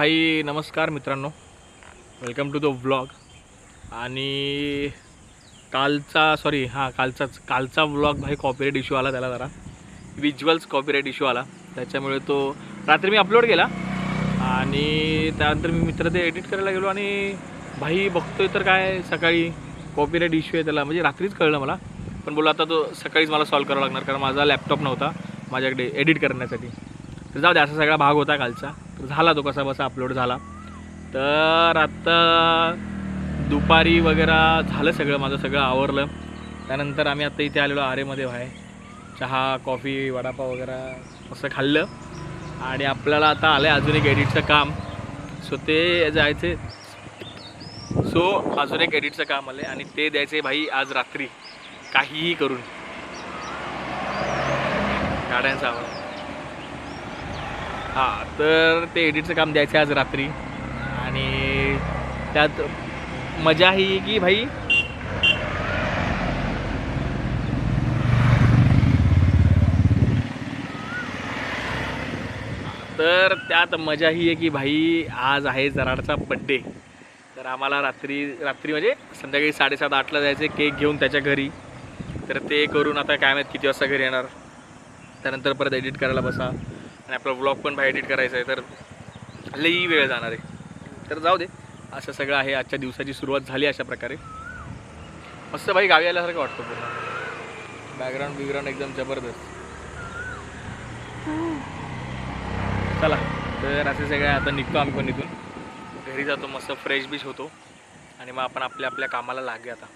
हाय नमस्कार मित्रांनो, welcome to the vlog. आणि कालचा व्लॉग भाई कॉपीराईट इश्यू आला, त्याला जरा विज्युअल्स कॉपीराईट इश्यू आला, त्याच्यामुळे तो रात्री मी अपलोड केला आणि त्यानंतर मी मित्र ते एडिट करायला गेलो आणि भाई बघतोय तर काय सकाळी कॉपीराईट इश्यू आहे त्याला, म्हणजे रात्रीच कळलं मला. पण बोला आता तो सकाळीच मला सॉल्व करावा लागणार, कारण माझा लॅपटॉप नव्हता माझ्याकडे एडिट करण्यासाठी. तर जाऊ दे, असा सगळा भाग होता कालचा. तर झाला तो कसा बसा अपलोड झाला. तर आता दुपारी वगैरे झालं सगळं, माझं सगळं आवरलं. त्यानंतर आम्ही आता इथे आलेलो आरेमध्ये बाहेर, चहा कॉफी वडापाव वगैरे असं खाल्लं आणि आपल्याला आता आलं आहे अजून एक एडिटचं काम. अजून एक एडिटचं काम आलं आहे आणि ते द्यायचं आहे भाई आज रात्री, काहीही करून. गाड्यांचा आवाज. हां, तर ते एडिटचं काम द्यायचं आहे आज रात्री आणि त्यात मजा ही की भाई आज आहे जराडचा बड्डे. तर आम्हाला रात्री म्हणजे संध्याकाळी 7:30-8ला जायचं केक घेऊन त्याच्या घरी. तर ते करून आता काय माहीत किती वाजता घरी येणार. त्यानंतर परत एडिट करायला बसा आणि आपला व्लॉग पण बाहेर एडिट करायचा आहे, तर लई वेळ जाणार आहे. तर जाऊ दे, असं सगळं आहे. आजच्या दिवसाची सुरुवात झाली अशा प्रकारे. मस्त भाई गावी आल्यासारखं वाटतं. पूर्ण बॅकग्राऊंड एकदम जबरदस्त. चला, तर असे सगळे आता निघतो आम्ही पण इथून घरी जातो, मस्त फ्रेश बीश होतो आणि मग आपण आपल्या कामाला लागूया. आता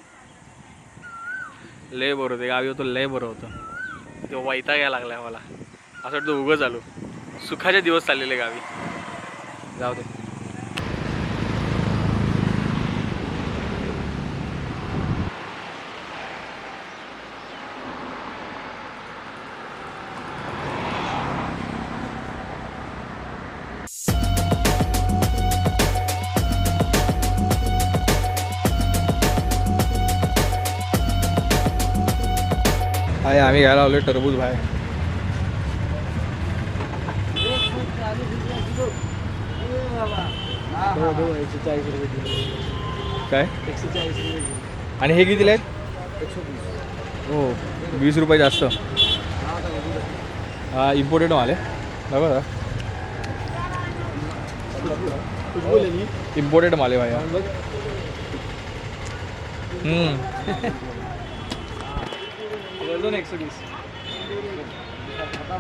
लय बरं होतं गावी, होतं लय बरं होतं. तो वैताग यायला लागला मला, असं वाटतं उगं झालो. सुखाचे दिवस चाललेले गावी. जाऊ दे. हाय, आम्ही घ्यायला आलो टरबूज बाहेर. काय 140 रुपये आणि हे कितीला आहेत? 120. हो, 20 रुपये जास्त. हा इम्पोर्टेड माल आहे बघा, इम्पोर्टेड माल आहे भाई.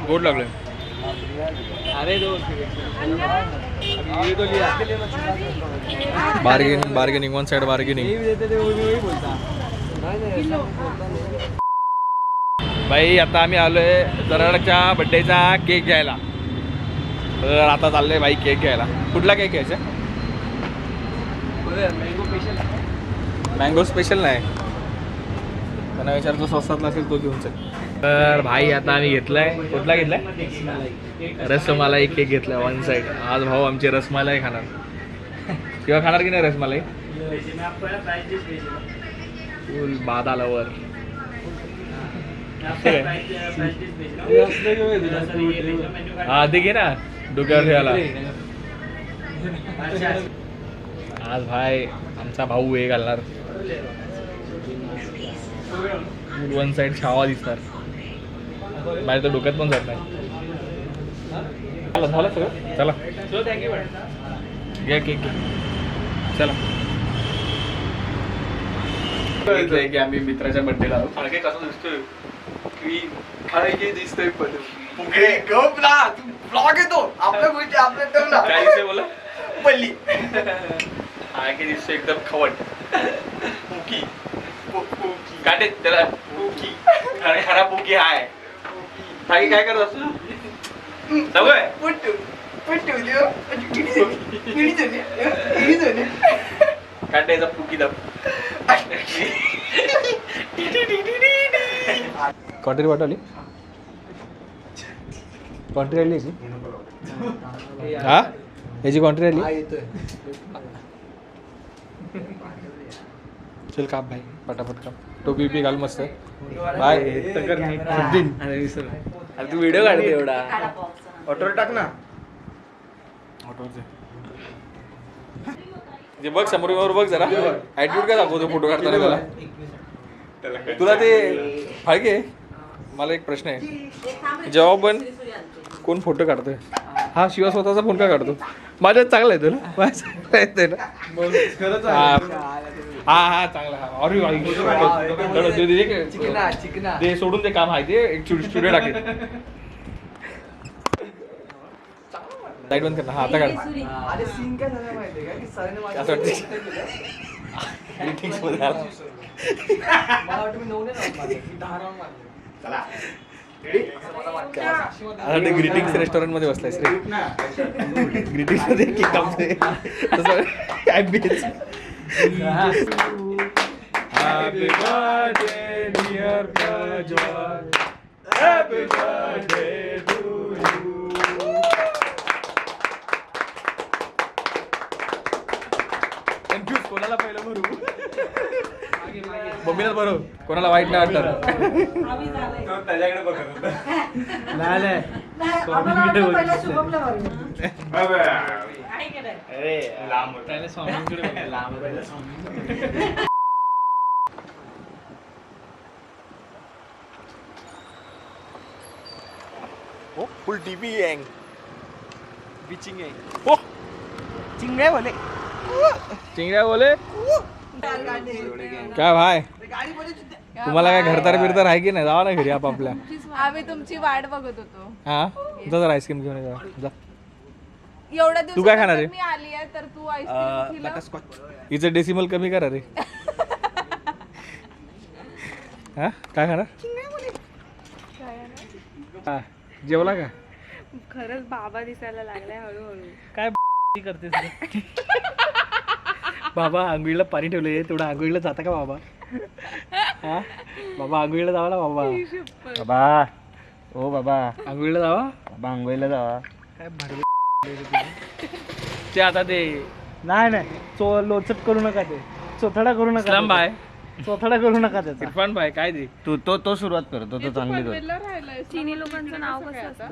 गोड लागले. अरे बार्गेनिंग वन साइड बार्गेनिंग. भाई आता आम्ही आलोय जराडच्या बड्डेचा केक घ्यायला. तर आता चाललंय भाई केक घ्यायला. कुठला केक घ्यायचा? मँगो स्पेशल नाही, त्यांना विचारतो स्वस्तातला असेल तो घेऊन चल. तर भाई आता आम्ही घेतलाय, कुठला घेतलाय? रसमलाई केक घेतलाय वन साईड. आज भाऊ आमची रसमलाई खाणार. किंवा खाणार की नाही रसमलाई? फुल बाद आल्यावर हा ते घे ना डोक्यावर ठेवायला. आज भाई आमचा भाऊ हे घालणार. वन साईड छावा दिसणार. माझ्या तर डोक्यात पण जात नाही. झालं सगळं. चला घ्या केक घ्या. चला की आम्ही मित्राच्या बड्डेला आलो. खळगे कसं दिसतोय? खळगे दिसतोय पण गप ना, तू ब्लॉग येतो आपल्या गोष्टी आपल्या ठेव ना. काय दिसतोय बोला? पल्ली खळगे दिसतोय एकदम खवट. पुकी काटे त्याला पुकी. खरा पुकी हाय. काय करत असतो? काटायचा पुकी दाब. कॉन्ट्री पाठवली. कॉन्ट्री आली याची. हा याची कॉन्ट्री आली. चल काप भाई, पटापट काप. टोपी बी घाल मस्त. बाय. तू व्हिडिओ काढते एवढा. ऑटोवर टाक ना. ऑटोवर जे बघ समोर बघ जरा ॲटिट्यूड काय दाखवतो फोटो काढताना मला. तुला ते फाळके मला एक प्रश्न आहे, जेव्हा पण कोण फोटो काढतोय हा शिवा स्वतःचा फोन का काढतो? माझ्यात चांगला येतो ना, माझ्या चांगला येतोय ना. हा चांगला. ते सोडून ते काम आहे ते एक स्टुडिओ टाकेल. लाईट बंद कर ना. हा आता काढ. असं वाटतं ग्रीटिंग्स रेस्टॉरंट मध्ये बसलायस रे. ग्रीटिंग्स मध्ये happy birthday dear Prajwal, happy birthday to you. Confuse कोणाला पहिलं भरू? मम्मीला बरोबर कोणाला वाईट नाही वाटणार. त्याच्याकडे बघत होता. फुल टीवी है बिचिंग है. ओ चिंगड़े बोले काय भाई, तुम्हाला काय घरदार बिरदार आहे की नाही? जावा ना घरी आपापल्या. आम्ही तुमची वाट बघत होतो. हा जा जरा आईस्क्रीम घेऊन ये जा. एवढ्या तू काय खाणार आहे? मी आली आहे तर तू आईस्क्रीम हिचं डेसिमल कमी करा रे. हा काय खाणार? हा जेवला का? खरंच बाबा दिसायला लागलाय हळूहळू. काय करतेस बाबा? आंघोळीला पाणी ठेवलंय, तेवढं आंघोळीला जाता का बाबा? हा बाबा आंघोळीला जावा ना बाबा. बाबा ओ बाबा आंघोळीला जावा. बाबा अंघोळीला जावा. काय भरवे ते आता ते नाही लोचट करू नका, ते चोथडा करू नका. इस्लाम भाई, चोथडा करू नका त्याचा. इरफान भाई काय ते तो सुरुवात करतो, तो चांगली करतो. चीनी लोकांचं नाव कसं असतं?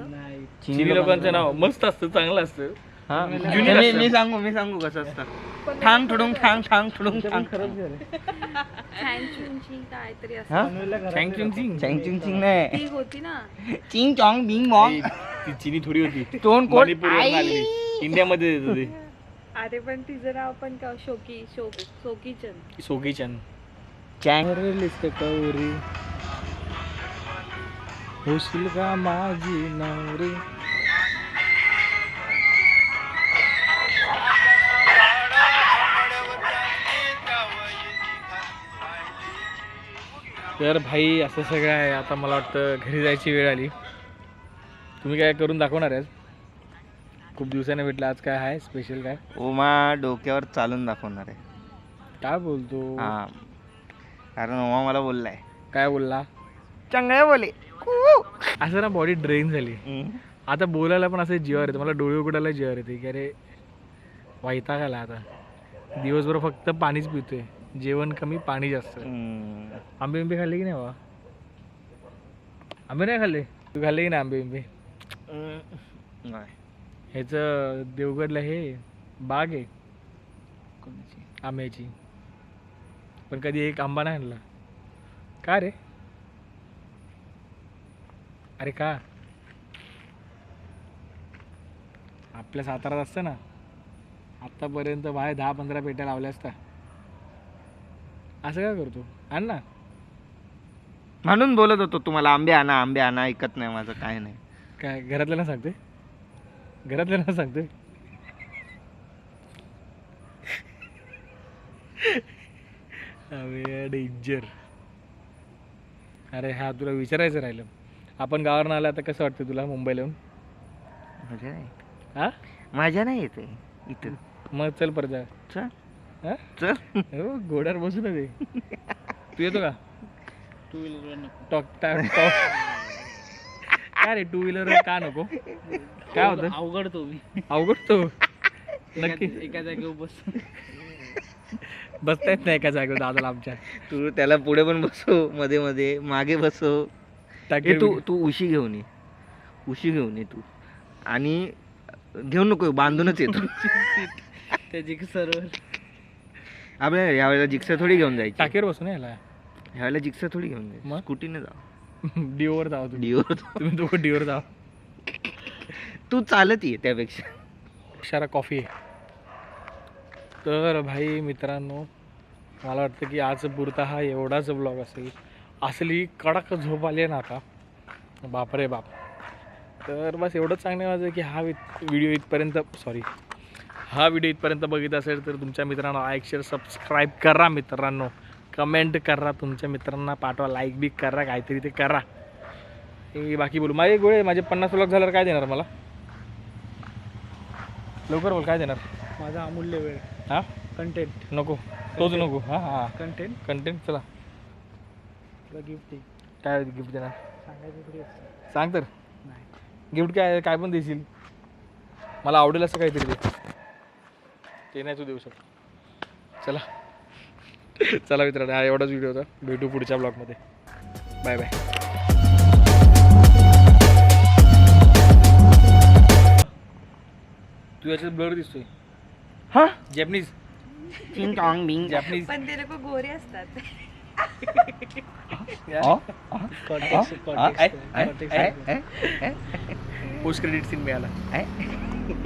चिनी लोकांचं नाव मस्त असतं, चांगलं असतं. हा जुनी असतं. मी सांगू कसं असतं. ठांग ठुडुंग ठांग ठुडुंग ठांग. काहीतरी असतं. हा चँग चिंग चिंग नाही, ती होती ना. चिंग चॉंग बिंग बॉंग. ती चिनी थोडी होती, तोंड कोण मणिपूरवरून आलेली, इंडियामध्ये येत होती. अरे पण तिचं नाव पण सोकीचंद. सोगीचंद. चँग. कौरी होशील का माझी नवरी. तर भाई असं सगळं आहे. आता मला वाटतं घरी जायची वेळ आली. तुम्ही काय करून दाखवणार आहे? खूप दिवसाने भेटलं, आज काय आहे स्पेशल? काय ओमा डोक्यावर चालून दाखवणार आहे. काय बोलतो? हा कारण ओमा मला बोललाय. काय बोलला? चांगले बोले. असं ना बॉडी ड्रेन झाली. आता बोलायला पण असं जीवावर येतं, मला डोळे उघडायला जीवावर येते की अरे वैताग आला. आता दिवसभर फक्त पाणीच पितोय, जेवण कमी पाणी जास्त. आंबे खाल्ले की नाही बा? आंबे नाही खाल्ले? तू खाल्ले की नाही आंबे? ह्याचं देवगडला हे बाग आहे आंब्याची, पण कधी एक आंबा नाही आणला. का रे? अरे का? आपल्या साताऱ्यात असतं ना, आतापर्यंत बाहेर 10-15 पेट्या लावल्या असता. असं काय करतो? आण ना. म्हणून बोलत होतो तुम्हाला आंबे आणा. ऐकत नाही माझं, काय नाही. काय घरातल्याला सांगते? घरातल्याला सांगते? अरे डेंजर. अरे हा तुला विचारायचं राहिलं, आपण गावावरून आला, आता कसं वाटतं तुला मुंबईला येऊन? मजा नाही. हा मजा नाही येते इथं. मग चल परत जा. चल हा चल. हो घोड्यावर बसू ना ते. तू येतो का? टू व्हीलर टॉक काय रे टू व्हीलर का नको? काय होतं? अवघडतो मी. अवघडतो नक्की. एका जागेवर बसता येत नाही एका जागेवर दादाला आमच्या. तू त्याला पुढे पण बसव, मध्ये मागे बसव. तू उशी घेऊन ये तू. आणि घेऊन नको बांधूनच येतो त्याची सर्व आपल्या यावेळेला जिक्सर थोडी घेऊन जायची टाकीवर बसून यायला ह्यावेळेला जिक्सर थोडी घेऊन जायची मग? स्कूटीने जा डिओवर जावा तुम्ही डिओ तुम्ही दोघं डिओवर जावा. तू चालत ये त्यापेक्षा इशारा कॉफी आहे. तर भाई मित्रांनो मला वाटतं की आज पुरता हा एवढाच ब्लॉग असेल. असली कडक झोप आली आहे ना आता बापरे बाप. तर बस एवढंच सांगणे माझं की हा व्हिडिओ इथपर्यंत हा व्हिडिओ इथपर्यंत बघित असेल तर तुमच्या मित्रांना लाईक शेअर सबस्क्राईब करा मित्रांनो. कमेंट करा तुमच्या मित्रांना पाठवा लाईक बी करा काहीतरी ते करा. हे बाकी बोलू माझे गोळे माझे 50 ब्लॉग झाल्यावर काय देणार मला लवकर बोल काय देणार. माझा अमूल्य वेळ हां कंटेंट नको तोच नको हां हां कंटेंट कंटेंट चला तुला गिफ्ट काय गिफ्ट देणार सांगायचं थोडी असतं. सांग तर नाही गिफ्ट काय काय पण देशील मला आवडेल असं काहीतरी दे. ते नाही तू देऊ शकतो. चला चला मित्रांनो हा एवढाच व्हिडिओ होता. भेटू पुढच्या ब्लॉगमध्ये. Bye bye. तू याच्यात ब्लर दिसतोय हा जॅपनीज चिंग टॉंग बिंग जॅपनीज पण ते लोक गोरे असतात. पोस्ट क्रेडिट सीन मिळाला.